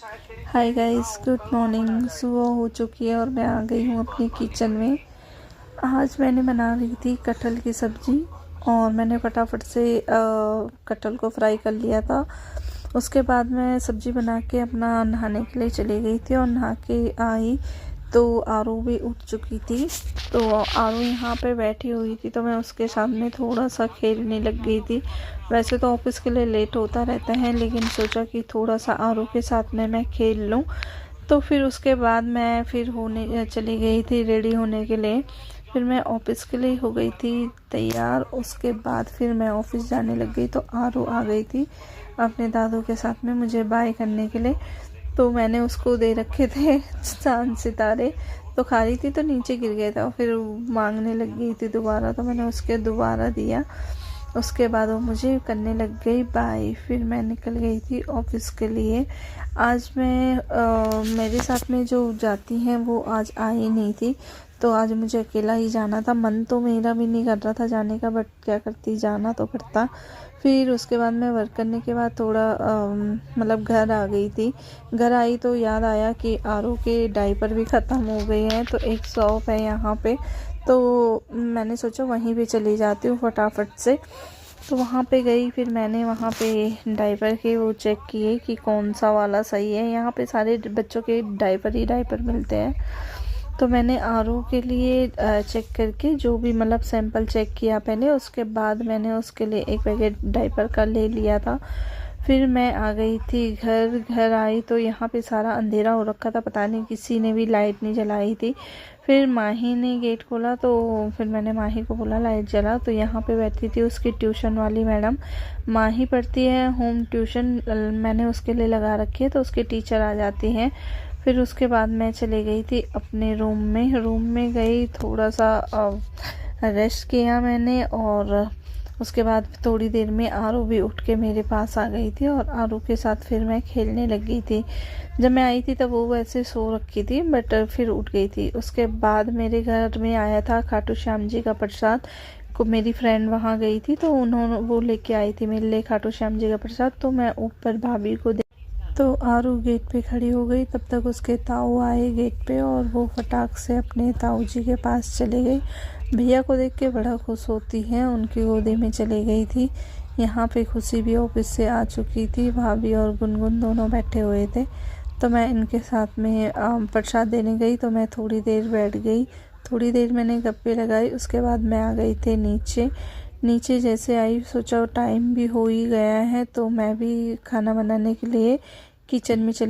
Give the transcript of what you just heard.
Hi guys, good morning. सुबह हो चुकी है और मैं आ गई हूँ अपने किचन में। आज मैंने बना रही थी कटहल की सब्ज़ी और मैंने फटाफट से कटहल को फ्राई कर लिया था। उसके बाद मैं सब्ज़ी बना के अपना नहाने के लिए चली गई थी और नहा के आई तो आरू भी उठ चुकी थी। तो आरू यहाँ पे बैठी हुई थी तो मैं उसके सामने थोड़ा सा खेलने लग गई थी। वैसे तो ऑफिस के लिए लेट होता रहता है, लेकिन सोचा कि थोड़ा सा आरू के साथ में मैं खेल लूँ। तो फिर उसके बाद मैं फिर होने चली गई थी रेडी होने के लिए। फिर मैं ऑफिस के लिए हो गई थी तैयार। उसके बाद फिर मैं ऑफिस जाने लग गई तो आरू आ गई थी अपने दादू के साथ में मुझे बाय करने के लिए। तो मैंने उसको दे रखे थे चांद सितारे, तो खा रही थी तो नीचे गिर गया था। फिर मांगने लग गई थी दोबारा, तो मैंने उसके दोबारा दिया। उसके बाद वो मुझे करने लग गई बाय। फिर मैं निकल गई थी ऑफिस के लिए। आज मैं मेरे साथ में जो जाती हैं वो आज आई नहीं थी, तो आज मुझे अकेला ही जाना था। मन तो मेरा भी नहीं कर रहा था जाने का, बट क्या करती, जाना तो पड़ता। फिर उसके बाद मैं वर्क करने के बाद थोड़ा मतलब घर आ गई थी। घर आई तो याद आया कि आरू के डायपर भी ख़त्म हो गए हैं, तो एक शॉप है यहाँ पे, तो मैंने सोचा वहीं पे चली जाती हूँ फटाफट से। तो वहाँ पे गई। फिर मैंने वहाँ पे डायपर के वो चेक किए कि कौन सा वाला सही है। यहाँ पे सारे बच्चों के डायपर ही डायपर मिलते हैं। तो मैंने आरू के लिए चेक करके जो भी मतलब सैंपल चेक किया पहले, उसके बाद मैंने उसके लिए एक पैकेट डायपर का ले लिया था। फिर मैं आ गई थी घर आई तो यहाँ पे सारा अंधेरा हो रखा था, पता नहीं किसी ने भी लाइट नहीं जलाई थी। फिर माही ने गेट खोला तो फिर मैंने माही को बोला लाइट जला। तो यहाँ पे बैठी थी उसकी ट्यूशन वाली मैडम। माही पढ़ती है होम ट्यूशन, मैंने उसके लिए लगा रखी है, तो उसके टीचर आ जाती हैं। फिर उसके बाद मैं चली गई थी अपने रूम में गई, थोड़ा सा रेस्ट किया मैंने। और उसके बाद थोड़ी देर में आरू भी उठ के मेरे पास आ गई थी और आरू के साथ फिर मैं खेलने लग गई थी। जब मैं आई थी तब वो वैसे सो रखी थी, बट फिर उठ गई थी। उसके बाद मेरे घर में आया था खाटू श्याम जी का प्रसाद को, मेरी फ्रेंड वहाँ गई थी तो उन्होंने वो लेके आई थी मेरे लिए खाटू श्याम जी का प्रसाद। तो मैं ऊपर भाभी को तो आरू गेट पे खड़ी हो गई। तब तक उसके ताऊ आए गेट पे और वो फटाक से अपने ताऊ जी के पास चले गई। भैया को देख के बड़ा खुश होती है, उनकी गोदी में चली गई थी। यहाँ पे खुशी भी ऑफिस से आ चुकी थी, भाभी और गुनगुन दोनों बैठे हुए थे। तो मैं इनके साथ में प्रसाद देने गई, तो मैं थोड़ी देर बैठ गई। थोड़ी देर मैंने गप्पे लगाई। उसके बाद मैं आ गई थी नीचे जैसे आई सोचा टाइम भी हो ही गया है, तो मैं भी खाना बनाने के लिए किचन में चली।